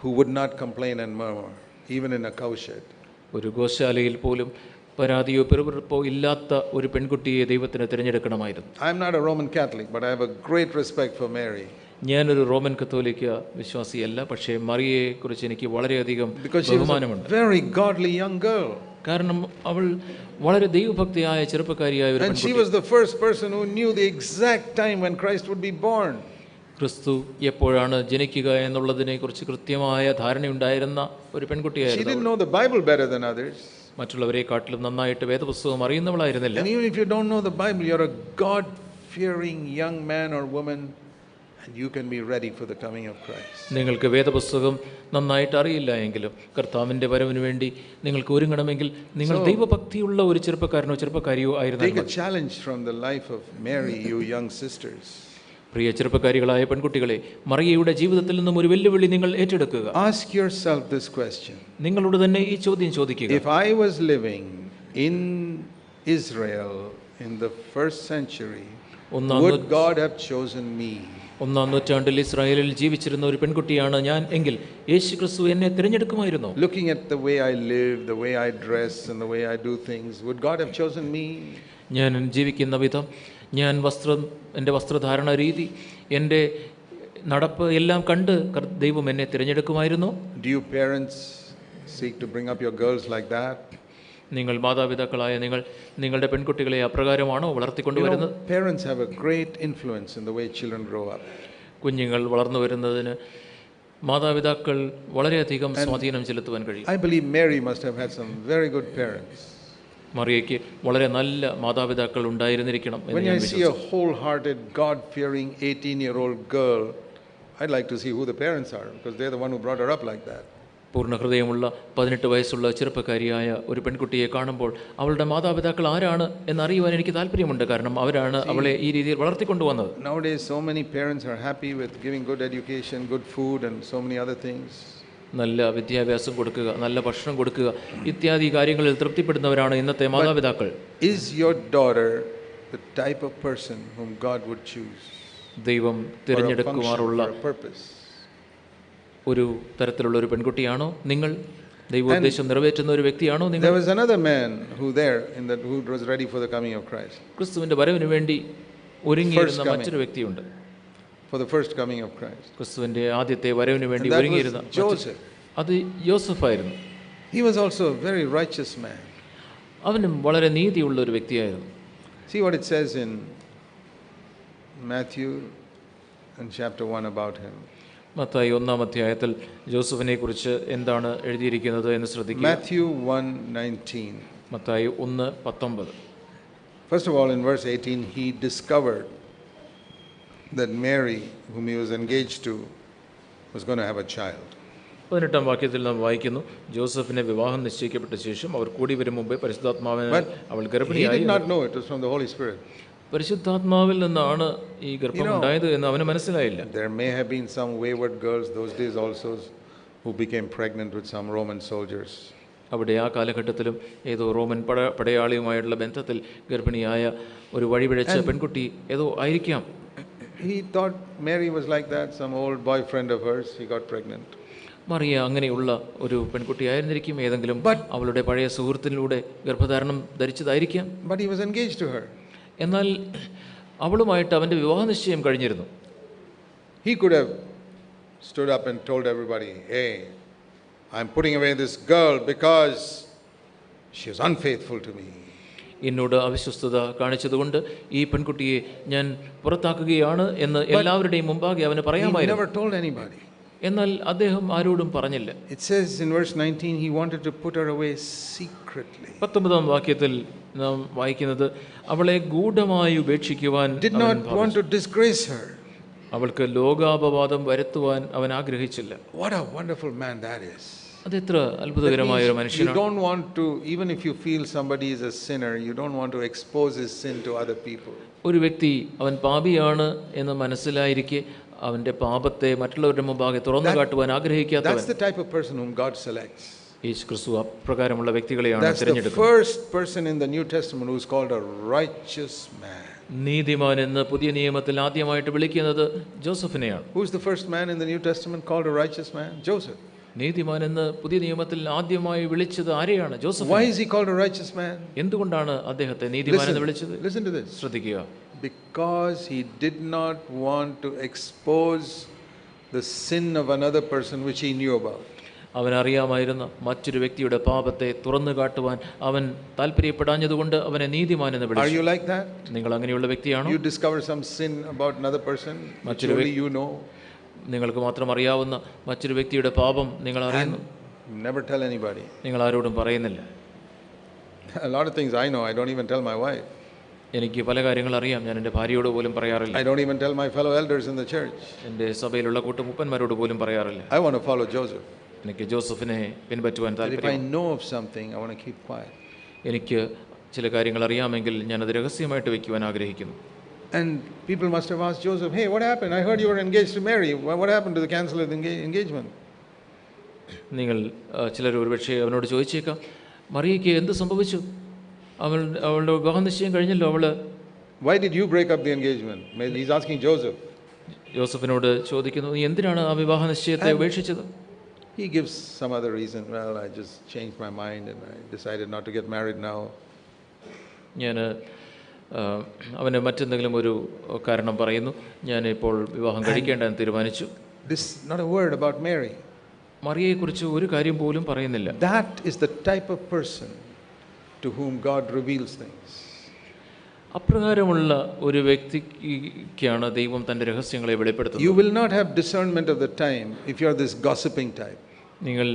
who would not complain and murmur, even in a cowshed. ഒരു ഗോശാലയിൽ പോലും പരാതിയോ പെറുപിറപ്പോ ഇല്ലാത്ത ഒരു പെൺകുട്ടിയെ ദൈവത്തിന് തിരഞ്ഞെടുക്കണമായിരുന്നു. I am not a Roman Catholic, but I have a great respect for Mary. ഞാനൊരു റോമൻ കത്തോലിക്ക വിശ്വാസിയല്ല, പക്ഷേ മറിയയെ കുറിച്ച് എനിക്ക് വളരെയധികം ബഹുമാനമുണ്ട്. Very godly young girl. കാരണം അവൾ വളരെ ദൈവഭക്തിയായ ചെറുപ്പക്കാരിയായ ഒരു And she പെൺകുട്ടി. was the first person who knew the exact time when Christ would be born. ക്രിസ്തു എപ്പോഴാണ് ജനിക്കുക എന്നുള്ളതിനെ കുറിച്ച് കൃത്യമായ ധാരണയുണ്ടായിരുന്ന ഒരു She പെൺകുട്ടിയായിരുന്നു. didn't know the Bible better than others. മറ്റുള്ളവരെക്കാട്ടിലും നന്നായിട്ട് വേദപുസ്തകം അറിയുന്നവളായിരുന്നില്ല. And even if you don't know the Bible, you're a God-fearing young man or woman, and you can be ready for the coming of Christ. നിങ്ങൾക്ക് വേദപുസ്തകം നന്നായിട്ട് അറിയില്ല എങ്കിലും കർത്താവിൻ്റെ വരവിന് വേണ്ടി നിങ്ങൾക്ക് ഒരുങ്ങണമെങ്കിൽ നിങ്ങൾ ദൈവഭക്തിയുള്ള ഒരു ചെറുപ്പക്കാരനോ ചെറുപ്പക്കാരിയോ ആയിരുന്നു. Take a challenge from the life of Mary, you young sisters. പ്രിയ ചെറുപ്പക്കാരികളായ പെൺകുട്ടികളെ, മറിയയുടെ ജീവിതത്തിൽ നിന്നും ഒരു വെല്ലുവിളി നിങ്ങൾ ഏറ്റെടുക്കുക. Ask yourself this question. നിങ്ങളോട് തന്നെ ഈ ചോദ്യം ചോദിക്കുക. If I was living in Israel in the first century, would God have chosen me? 1-ാം നൂറ്റാണ്ടിൽ ഇസ്രായേലിൽ ജീവിച്ചിരുന്ന ഒരു പെൺകുട്ടിയാണ് ഞാൻ എങ്കിൽ യേശു ക്രിസ്തു എന്നെ തിരഞ്ഞെടുക്കുമായിരുന്നു. Looking at the way I live, the way I dress and the way I do things, would God have chosen me? ഞാൻ ജീവിക്കുന്ന വിധം, ഞാൻ എൻ്റെ വസ്ത്രധാരണ രീതി, എൻ്റെ നടപ്പ് എല്ലാം കണ്ട് ദൈവം എന്നെ തിരഞ്ഞെടുക്കുമായിരുന്നു. Do you parents seek to bring up your girls like that? നിങ്ങൾ മാതാപിതാക്കളായ നിങ്ങളുടെ പെൺകുട്ടികളെ അപ്രകാരമാണോ വളർത്തിക്കൊണ്ടുവരുന്നത്? Parents have a great influence in the way children grow up. കുഞ്ഞുങ്ങൾ വളർന്നു വരുന്നതിന് മാതാപിതാക്കൾ വളരെയധികം സ്വാധീനം ചെലുത്തുവാൻ കഴിയും. I believe Mary must have had some very good parents. മറിയയ്ക്ക് വളരെ നല്ല മാതാപിതാക്കൾ ഉണ്ടായിരുന്നിരിക്കണം. When I see a wholehearted, God-fearing 18-year-old girl, I'd like to see who the parents are, because they're the one who brought her up like that. പൂർണ്ണ ഹൃദയമുള്ള 18 വയസ്സുള്ള ചെറുപ്പക്കാരിയായ ഒരു പെൺകുട്ടിയെ കാണുമ്പോൾ അവളുടെ മാതാപിതാക്കൾ ആരാണ് എന്നറിയുവാൻ എനിക്ക് താല്പര്യമുണ്ട്. കാരണം അവരാണ് അവളെ ഈ രീതിയിൽ വളർത്തിക്കൊണ്ടുവന്നത്. Nowadays, so many parents are happy with giving good education, good food and so many other things. നല്ല വിദ്യാഭ്യാസം കൊടുക്കുക, നല്ല ഭക്ഷണം കൊടുക്കുക ഇത്യാദി കാര്യങ്ങളിൽ തൃപ്തിപ്പെടുന്നവരാണ് ഇന്നത്തെ മാതാപിതാക്കൾ. Is your daughter the type of person whom God would choose? ദൈവം തിരഞ്ഞെടുക്കുവാറുള്ള ഒരു തരത്തിലുള്ള ഒരു പെൺകുട്ടിയാണോ നിങ്ങൾ? ദൈവോദ്ദേശം നിറവേറ്റുന്ന ഒരു വ്യക്തിയാണോ നിങ്ങൾ? There was another man who was ready for the coming of Christ. ക്രിസ്തുവിന്റെ വരവിന് വേണ്ടി ഒരുങ്ങിയിരുന്ന മറ്റൊരു വ്യക്തിയുണ്ട്. For the first coming of Christ. ക്രിസ്തുവിന്റെ ആദ്യത്തെ വരവിന് വേണ്ടി ഒരുങ്ങിയിരുന്ന Joseph. അത് യോസഫായിരുന്നു. He was also a very righteous man. അവനും വളരെ നീതിയുള്ള ഒരു വ്യക്തിയായിരുന്നു. See what it says in Matthew in chapter 1 about him. Mathai 1-ാം അധ്യായത്തിൽ ജോസഫിനെ കുറിച്ച് എന്താണ് എഴുതിയിരിക്കുന്നത് എന്ന് ശ്രദ്ധിക്കുക. Matthew 1:19. Mathai 1:19. First of all, in verse 18, he discovered that Mary, whom he was engaged to, was going to have a child. 18-ാം വാക്യത്തിൽ നാം വായിക്കുന്നു, ജോസഫിനെ വിവാഹം നിശ്ചയിക്കപ്പെട്ട ശേഷം അവർ കൂടി വരും മുമ്പേ പരിശുദ്ധാത്മാവിനാൽ അവൾ ഗർഭിണിയായി. He did not know it was from the Holy Spirit. പരിശുദ്ധാത്മാവിൽ നിന്നാണ് ഈ ഗർഭം ഉണ്ടായത് എന്ന് അവന് മനസ്സിലായില്ല. There may have been some wayward girls those days also who became pregnant with some Roman soldiers. അവിടെ ആ കാലഘട്ടത്തിലും ഏതോ റോമൻ പടയാളിയുമായുള്ള ബന്ധത്തിൽ ഗർഭിണിയായ ഒരു വഴിപിഴച്ച പെൺകുട്ടി ഏതോ ആയിരിക്കാം. He thought Mary was like that, some old boyfriend of hers, he got pregnant. Mariya അങ്ങനെയുള്ള ഒരു പെൺകുട്ടിയായിരുന്നിരിക്കും, ഏതെങ്കിലും അവളുടെ പഴയ സുഹൃത്തിലൂടെ ഗർഭധാരണം ധരിച്ചതായിരിക്കാം. But he was engaged to her. എന്നാൽ അവളുമായിട്ട് അവൻ്റെ വിവാഹ നിശ്ചയം കഴിഞ്ഞിരുന്നു. He could have stood up and told everybody, hey, I'm putting away this girl because she was unfaithful to me. എന്നോട് അവിശ്വസ്തത കാണിച്ചതുകൊണ്ട് ഈ പെൺകുട്ടിയെ ഞാൻ പുറത്താക്കുകയാണ് എന്ന് എല്ലാവരുടെയും മുമ്പാകെ അവന് പറയാമായിരുന്നു. He never told anybody. എന്നാൽ അദ്ദേഹം ആരോടും പറഞ്ഞില്ല. It says in verse 19 he wanted to put her away secretly. 19-ാം വാക്യത്തിൽ നാം വായിക്കുന്നത് അവളെ ഗൂഢമായി ഉപേക്ഷിക്കുവാൻ did not want to disgrace her. അവൾക്ക് ലോകാപവാദം വരുത്തുവാൻ അവൻ ആഗ്രഹിച്ചില്ല. What a wonderful man that is. അതെത്ര അത്ഭുതകരമായ ഒരു മനുഷ്യനാണ്. You don't want to, even if you feel somebody is a sinner, you don't want to expose his sin to other people. ഒരു വ്യക്തി അവൻ പാപിയാണ് എന്ന് മനസ്സിലായിരിക്കെ അവന്റെ പാപത്തെ മറ്റുള്ളവരുടെ മുമ്പാകെ തുറന്നു കാട്ടുവാൻ ആഗ്രഹിക്കാത്തവൻ. That's the type of person whom God selects. യേശുക്രിസ്തു അപ്രകാരമുള്ള വ്യക്തികളെയാണ് That's തിരഞ്ഞെടുക്കുന്നത്. the first person in the New Testament who is called a righteous man. നീതിമാൻ എന്ന് പുതിയ നിയമത്തിൽ ആദ്യമായിട്ട് വിളിക്കുന്നത് ജോസഫിനെയാണ്. Who is the first man in the New Testament called a righteous man? Joseph. നീതിമാൻ എന്ന് പുതിയ നിയമത്തിൽ ആദ്യമായി വിളിച്ചത് ആരെയാണ്? Joseph. Why is he called a righteous man? എന്തുകൊണ്ടാണ് അദ്ദേഹത്തെ നീതിമാൻ എന്ന് വിളിച്ചത്? Listen to this. ശ്രദ്ധിക്കുക. Because he did not want to expose the sin of another person which he knew about. അവൻ അറിയാമായിരുന്ന മറ്റൊരു വ്യക്തിയുടെ പാപത്തെ തുറന്നു കാട്ടുവാൻ അവൻ താല്പര്യപ്പെടാഞ്ഞതുകൊണ്ട് അവനെ നീതിമാൻ എന്ന് വിളിച്ചു. Are you like that? നിങ്ങൾ അങ്ങനെയുള്ള വ്യക്തിയാണോ? You discover some sin about another person which only you know. നിങ്ങൾക്ക് മാത്രം അറിയാവുന്ന മറ്റൊരു വ്യക്തിയുടെ പാപം നിങ്ങൾ അറിയുന്നു. Never tell anybody. നിങ്ങൾ ആരോടും പറയുന്നില്ല. A lot of things I know, I don't even tell my wife. എനിക്ക് പല കാര്യങ്ങൾ അറിയാം, ഞാൻ എൻ്റെ ഭാര്യയോട് പോലും പറയാറില്ല. I don't even tell my fellow elders in the church. എൻ്റെ സഭയിലുള്ള കൂട്ടുമുപ്പന്മാരോട് പോലും പറയാറില്ല. I want to follow Joseph. എനിക്ക് ജോസഫിനെ പിൻപറ്റുവാൻ If I താല്പര്യം. know of something, I want to keep quiet. എനിക്ക് ചില കാര്യങ്ങൾ അറിയാമെങ്കിൽ ഞാൻ അത് രഹസ്യമായിട്ട് വെക്കുവാൻ ആഗ്രഹിക്കുന്നു. And people must have asked Joseph, hey, what happened? I heard you were engaged to Mary. What happened to the cancel of the engagement? നിങ്ങൾ ചിലർ ഒരുപക്ഷെ അവനോട് ചോദിച്ചേക്കാം, മറിയയ്ക്ക് എന്ത് സംഭവിച്ചു? അവളുടെ വിവാഹ നിശ്ചയം കഴിഞ്ഞല്ലോ, അവള്. Why did you break up the engagement? He's asking Joseph. ജോസഫിനോട് ചോദിക്കുന്നു, നീ എന്തിനാണ് ആ വിവാഹ നിശ്ചയത്തെ ഉപേക്ഷിച്ചത്? He gives some other reason. Well, I just changed my mind and I decided not to get married now. ഞാൻ അവന് മറ്റെന്തെങ്കിലും ഒരു കാരണം പറയുന്നു, ഞാൻ ഇപ്പോൾ വിവാഹം കഴിക്കേണ്ടെന്ന് തീരുമാനിച്ചു. This not a word about Mary. മറിയയെക്കുറിച്ച് ഒരു കാര്യം പോലും പറയുന്നില്ല. That is the type of person to whom God reveals things. അപ്രകാരമുള്ള ഒരു വ്യക്തിക്കാണ് ദൈവം തൻ്റെ രഹസ്യങ്ങളെ വെളിപ്പെടുത്തുന്നത്. You will not have discernment of the time if you are this gossiping type. നിങ്ങൾ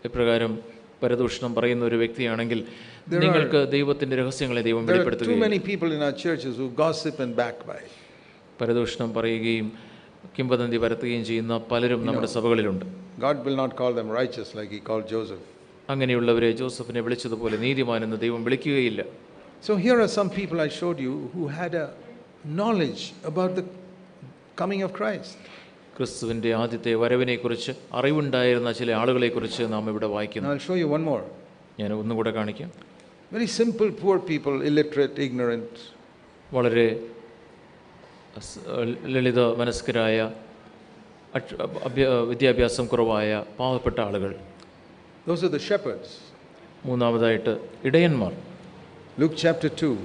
ഇപ്രകാരം പരദൂഷണം പറയുന്ന ഒരു വ്യക്തിയാണെങ്കിൽ നിങ്ങൾക്ക് ദൈവത്തിന്റെ രഹസ്യങ്ങളെ ദൈവം വെളിപ്പെടുത്തുകയും. There are too many people in our churches who gossip and backbite. പരദൂഷണം പറയുകയും കിംവദന്തി പരത്തുകയും ചെയ്യുന്ന പലരും നമ്മുടെ സഭകളിലുണ്ട്. God will not call them righteous like he called Joseph. അങ്ങനെയുള്ളവരെ ജോസഫിനെ വിളിച്ചതുപോലെ നീതിമാൻ എന്ന് ദൈവം വിളിക്കുകയില്ല. So here are some people I showed you who had a knowledge about the coming of Christ. ക്രിസ്തുവിന്റെ ആദ്യത്തെ വരവിനെക്കുറിച്ച് അറിവുണ്ടായിരുന്ന ചില ആളുകളെക്കുറിച്ച് നാം ഇവിടെ വായിക്കുന്നു. I'll show you one more. ഞാൻ ഒന്നുകൂടെ കാണിക്കാം. Very simple poor people, illiterate, ignorant. വളരെ ലളിത മനസ്കരായ വിദ്യാഭ്യാസം കുറവായ പാവപ്പെട്ട ആളുകൾ. Those are the shepherds. മൂന്നാമതായിട്ട് ഇടയന്മാർ. Luke chapter 2.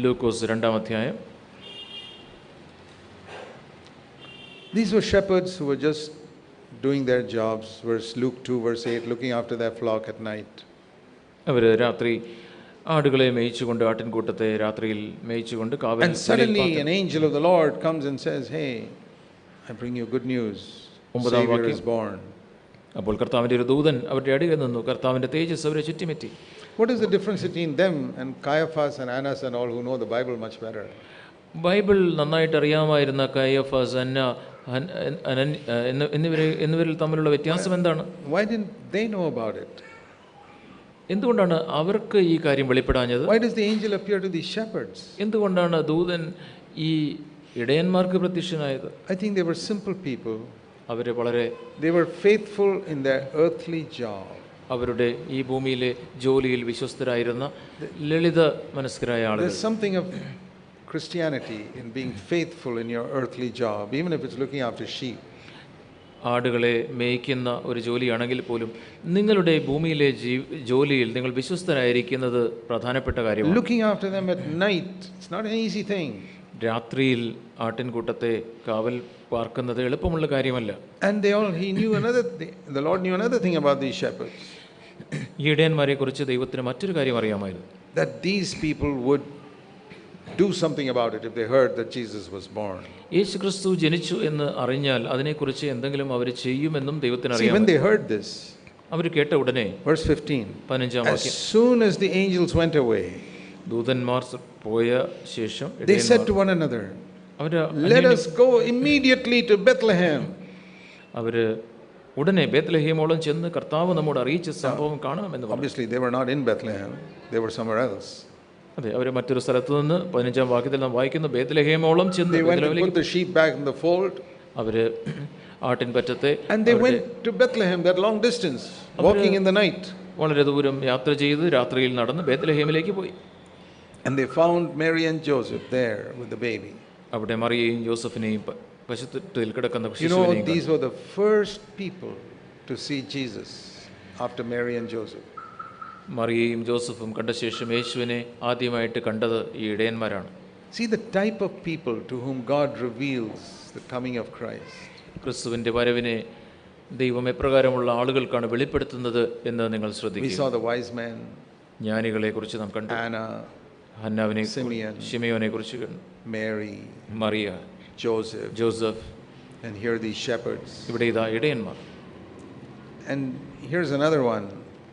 ലൂക്കോസ് 2-ാം അധ്യായം. These were shepherds who were just doing their jobs. Luke 2 verse 8, looking after their flock at night. അവർ രാത്രി ആടുകളെ മേയിച്ചുകൊണ്ട് ആട്ടിൻകൂട്ടത്തെ രാത്രിയിൽ മേയിച്ചുകൊണ്ട് കാവൽ. And suddenly an angel of the Lord comes and says, hey, I bring you good news. Savior is born. അപ്പോൾ കർത്താവിൻ്റെ ഒരു ദൂതൻ അവരുടെ അടിയിൽ നിന്നു. കർത്താവിൻ്റെ തേജസ് അവരെ ചുറ്റിമെറ്റി. What is the difference between them and Caiaphas and Annas and all who know the Bible much better? Bible നന്നായിട്ട് അറിയാമായിരുന്ന കയഫാസ്, അന്ന എന്നിവരിൽ തമ്മിലുള്ള വ്യത്യാസം എന്താണ്? Why didn't they know about it? എന്തുകൊണ്ടാണ് അവർക്ക് ഈ കാര്യം വെളിപ്പെടാഞ്ഞത്? Why does the angel appear to these shepherds? എന്തുകൊണ്ടാണ് ദൂതൻ ഈ ഇടയന്മാർക്ക് പ്രത്യക്ഷനായത്? I think they were simple people. അവർ വളരെ They were faithful in their earthly job. അവരുടെ ഈ ഭൂമിയിലെ ജോലിയിൽ വിശ്വസ്തരായിരുന്ന ലളിത മനസ്കരായ ആളുകൾ. There's something of Christianity in being faithful in your earthly job, even if it's looking after sheep. ആടുകളെ മേയ്ക്കുന്ന ഒരു ജോലിയാണെങ്കിൽ പോലും നിങ്ങളുടെ ഭൂമിയിലെ ജോലിയിൽ നിങ്ങൾ വിശ്വസ്തരായിരിക്കുന്നത് പ്രധാനപ്പെട്ട കാര്യമാണ്. Looking after them at night, it's not an easy thing. രാത്രിയിൽ ആട്ടിൻകൂട്ടത്തെ കാവൽ പാർക്കുന്നത് എളുപ്പമുള്ള കാര്യമല്ല. And the Lord knew another thing about these shepherds. ഈ ഇടയന്മാരെ കുറിച്ച് ദൈവത്തിന് മറ്റൊരു കാര്യം അറിയാമായിരുന്നു. That these people would do something about it if they heard that Jesus was born. യേശുക്രിസ്തു ജനിച്ചു എന്ന് അറിഞ്ഞാൽ അതിനെക്കുറിച്ച് എന്തെങ്കിലും അവർ ചെയ്യുമെന്നും ദൈവത്തിന് See, അറിയാം. when they heard this, അവർ കേട്ട ഉടനെ verse 15, 15-ാം as വാക്യം, soon as the angels went away, ദൂതന്മാർ പോയ ശേഷം they said to one another, അവര് let us go immediately to Bethlehem. അവര് ഉടനെ ബേത്ലഹേമോളം ചെന്ന് കർത്താവ് നമ്മോട് അറിയിച്ച സംഭവം കാണാമെന്ന് പറഞ്ഞു. Obviously they were not in Bethlehem, they were somewhere else. അതെ, അവർ മറ്റൊരു സ്ഥലത്ത് നിന്ന് 15-ാം വാക്യത്തിൽ നാം വായിക്കുന്നു, ബേത്ലഹേമോളം ചെന്ന് They went to put the sheep back in the fold. അവര് ആട്ടിൻപറ്റത്തെ And they went to Bethlehem, that long distance, walking in the night. വളരെ ദൂരം യാത്ര ചെയ്ത് രാത്രിയിൽ നടന്ന് ബേത്ലഹേമിലേക്ക് പോയി. And they found Mary and Joseph there with the baby. അവിടെ മറിയയും ജോസഫിനെയും പശുത്തൊട്ടിൽ കിടക്കുന്ന You know, ശിശുവിനെയും these were the first people to see Jesus after Mary and Joseph. മറിയയും ജോസഫും കണ്ട ശേഷം യേശുവിനെ ആദ്യമായിട്ട് കണ്ടത് ഈ ഇടയന്മാരാണ്. See the type of people to whom God reveals the coming of Christ. ക്രിസ്തുവിന്റെ വരവിനെ ദൈവം എപ്രകാരമുള്ള ആളുകൾക്കാണ് വെളിപ്പെടുത്തുന്നത് എന്ന് നിങ്ങൾ We ശ്രദ്ധിക്കുക. saw the wise men, ജ്ഞാനികളെ കുറിച്ച് നാം കണ്ടു, Anna, ഹന്നാവിനെ, Simeon, ശിമയോനെ കുറിച്ച് കണ്ടു, Mary, Mariya, Joseph, Joseph, and here these shepherds. ഇവിടെ ഇതാ ഇടയന്മാർ. And here's another one,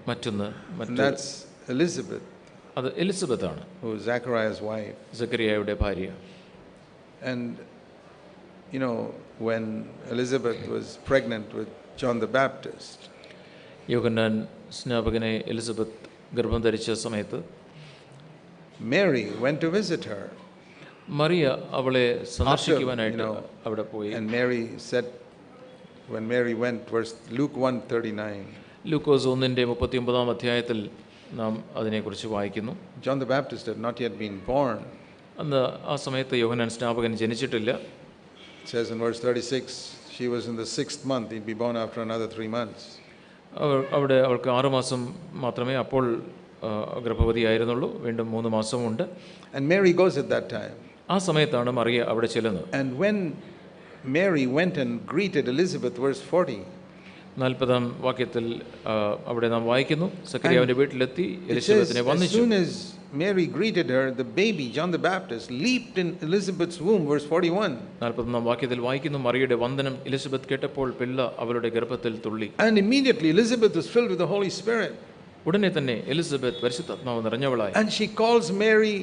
മറ്റൊന്ന്, and that's Elizabeth, അത് എലിസബത്ത് ആണ്, who is Zachariah's wife. സക്കറിയായുടെ ഭാര്യ. And you know, when Elizabeth was pregnant with John the Baptist, യോഹന്നാൻ സ്നാപകനെ എലിസബത്ത് ഗർഭം ധരിച്ച സമയത്ത് Mary went to visit her. Mariya അവളെ After, സന്ദർശിക്കുവാനായിട്ട് അവിടെ പോയി. and Mary said, when Mary went, verse Luke 1:39, ലൂക്കോസ് 1:39 അധ്യായത്തിൽ നാം അതിനെക്കുറിച്ച് വായിക്കുന്നു. John the Baptist had not yet been born. അന്ന് ആ സമയത്ത് യോഹന്നാൻ സ്നാപകൻ ജനിച്ചിട്ടില്ല. It says in verse 36, she was in the 6th month, he'd be born after another 3 months. അവിടെ അവൾക്ക് 6 മാസം മാത്രമേ അപ്പോൾ ഗർഭവതിയായിരുന്നുള്ളൂ, വീണ്ടും 3 മാസമുണ്ട്. And Mary goes at that time. ആ സമയത്താണ് മറിയ അവിടെ ചെല്ലുന്നത്. And when Mary went and greeted Elizabeth, verse 40, 40-ാം വാക്യത്തിൽ അവിടെ നാം വായിക്കുന്നു, സക്കറിയാവിന്റെ വീട്ടിലെത്തി it says, എലിസബത്തിനെ as വന്ദിച്ചു. soon as Mary greeted her, the baby, John the Baptist, leaped in Elizabeth's womb, verse 41. 41-ാം വാക്യത്തിൽ വായിക്കുന്നു, മറിയയുടെ വന്ദനം എലിസബത്ത് കേട്ടപ്പോൾ പിള്ള അവളുടെ ഗർഭത്തിൽ തുള്ളി. And immediately Elizabeth was filled with the Holy Spirit. ഉടനെ തന്നെ എലിസബത്ത് പരിശുദ്ധാത്മാവ് നിറഞ്ഞവളായി. And she calls Mary,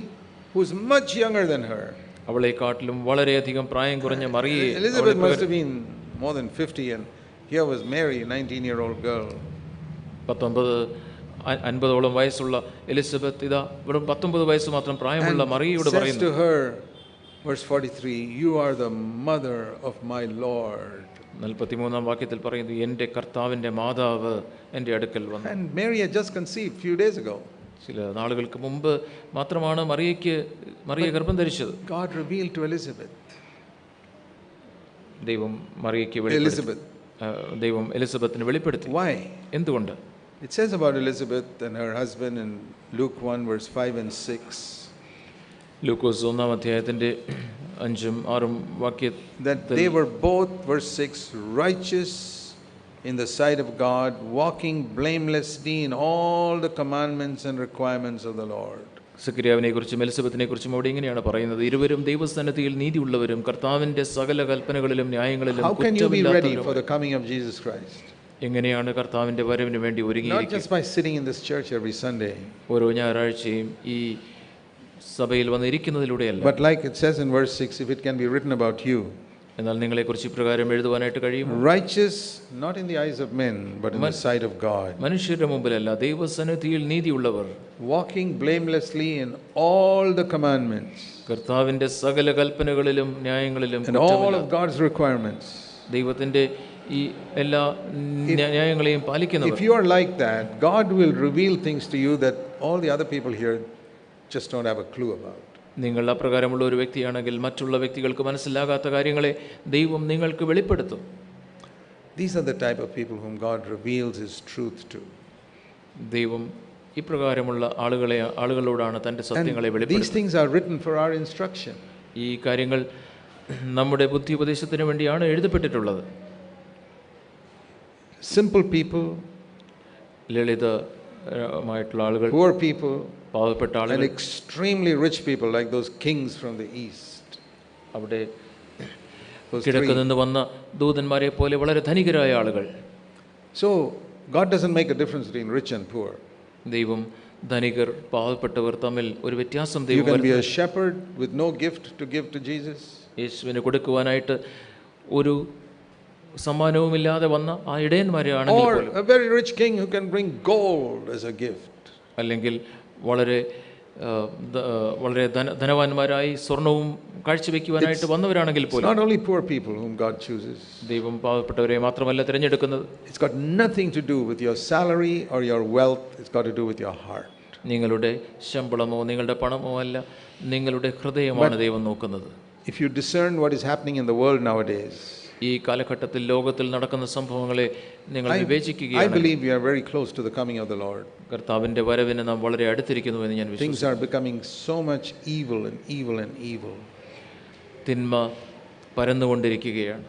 who's much younger than her. അവളെക്കാട്ടിലും വളരെയധികം പ്രായം കുറഞ്ഞ മറിയെ Elizabeth must have been more than 50, and here was Mary, a 19-year-old girl. 50-ഓളം വയസ്സുള്ള Elizabeth ഇതാ വെറും 19 വയസ്സ് മാത്രം പ്രായമുള്ള മറിയയോട് And says പറയുന്നു. to her, verse 43, you are the mother of my Lord. 43-ാം വാക്യത്തിൽ പറയുന്നു, എൻ്റെ കർത്താവിൻ്റെ മാതാവ് എൻ്റെ അടുക്കൽ വന്നു. And Mary had just conceived a few days ago. ചില നാളുകൾക്ക് മുമ്പ് മാത്രമാണ് മറിയ ഗർഭം ധരിച്ചത്. God revealed to Elizabeth. ദൈവം മറിയയ്ക്ക് ദൈവം എലിസബത്തിന് വെളിപ്പെടുത്തി. Why? എന്തുകൊണ്ട്? It says about Elizabeth and her husband in Luke 1, verse 5 and 6. ലൂക്കോസ് 1-ാം അധ്യായത്തിന്റെ 5-ഉം 6-ഉം വാക്യത്തിൽ that they were both, verse 6, righteous in the sight of God, walking blamelessly in all the commandments and requirements of the Lord. സക്കറിയാവിനെ കുറിച്ചും എലിസബത്തിനെ കുറിച്ചും അവിടെ ഇങ്ങനെയാണ് പറയുന്നത്, ഇരുവരും ദൈവസന്നിധിയിൽ നീതിയുള്ളവരും കർത്താവിന്റെ സകല കൽപ്പനകളിലും ന്യായങ്ങളിലും How can you be ready for കുറ്റമില്ലാത്തവരും. the coming of Jesus Christ? എങ്ങനെയാണ് കർത്താവിന്റെ വരവിന് വേണ്ടി Not ഒരുങ്ങിയിരിക്കുക? just by sitting in this church every Sunday, ഓരോ ഞായറാഴ്ചയും ഈ സഭയിൽ വന്നിരിക്കുന്നതിലൂടെയല്ല, but like it says in verse 6, if it can be written about you, എന്നാൽ നിങ്ങളെക്കുറിച്ച് ഇപ്രകാരം എഴുതുവാനായിട്ട് കഴിയും, righteous not in the eyes of men but in the sight of God, മനുഷ്യരുടെ മുമ്പിലല്ല ദൈവസന്നിധിയിൽ നീതിയുള്ളവർ, walking blamelessly in all the commandments കർത്താവിന്റെ സകല കൽപ്പനകളിലും ന്യായങ്ങളിലും and all of God's requirements. ദൈവത്തിന്റെ ഈ എല്ലാ ന്യായങ്ങളെയും പാലിക്കുന്നവർ. If you are like that, God will reveal things to you that all the other people here just don't have a clue about. നിങ്ങൾ അപ്രകാരമുള്ള ഒരു വ്യക്തിയാണെങ്കിൽ മറ്റുള്ള വ്യക്തികൾക്ക് മനസ്സിലാകാത്ത കാര്യങ്ങളെ ദൈവം നിങ്ങൾക്ക് വെളിപ്പെടുത്തും. These are the type of people whom God reveals His truth to. ദൈവം ഇപ്രകാരമുള്ള ആളുകളോടാണ് തൻ്റെ സത്യങ്ങളെ And these വെളിപ്പെടുത്തുന്നത്. things are written for our instruction. ഈ കാര്യങ്ങൾ നമ്മുടെ ബുദ്ധി ഉപദേശത്തിന് വേണ്ടിയാണ് എഴുതപ്പെട്ടിട്ടുള്ളത്. Simple people, ലളിതമായിട്ടുള്ള ആളുകൾ, poor people, പാവപ്പെട്ട and ആളുകൾ, extremely rich people like those kings from the east. അവിടെ Those കിഴക്ക് three. നിന്ന് വന്ന ദൂതന്മാരെ പോലെ വളരെ ധനികരായ ആളുകൾ. So God doesn't make a difference between rich and poor. ദൈവം ധനികർ പാവപ്പെട്ടവർ തമ്മിൽ ഒരു വ്യത്യാസം You ദൈവം can be a വരുത്തുന്നു. shepherd with no gift to give to Jesus, യേശുവിന് കൊടുക്കുവാനായിട്ട് ഒരു സമ്മാനവുമില്ലാതെ വന്ന ആ ഇടയന്മാരെ ആണെങ്കിൽ or പോലും, a very rich king who can bring gold as a gift. അല്ലെങ്കിൽ വളരെ ധനവാന്മാരായി സ്വർണവും കാഴ്ചവെക്കുവാനായിട്ട് വന്നവരാണെങ്കിൽ It's പോലും, not only poor people whom God chooses. ദൈവം പാവപ്പെട്ടവരെ മാത്രമല്ല തിരഞ്ഞെടുക്കുന്നത്. It's got nothing to do with your salary or your wealth. It's got to do with your heart. നിങ്ങളുടെ ശമ്പളമോ നിങ്ങളുടെ പണമോ അല്ല, നിങ്ങളുടെ ഹൃദയമാണ് ദൈവം നോക്കുന്നത്. If you discern what is happening in the world nowadays, ഈ കാലഘട്ടത്തിൽ ലോകത്തിൽ നടക്കുന്ന സംഭവങ്ങളെ നിങ്ങൾ I വിവേചിക്കുകയാണ്. believe we are very close to the coming of the Lord. കർത്താവിന്റെ വരവിന് നാം വളരെ അടുത്തിരിക്കുന്നു എന്ന് ഞാൻ Things വിശ്വസിക്കുന്നു. are becoming so much evil and evil and evil. തിന്മ പരന്നുകൊണ്ടിരിക്കുകയാണ്.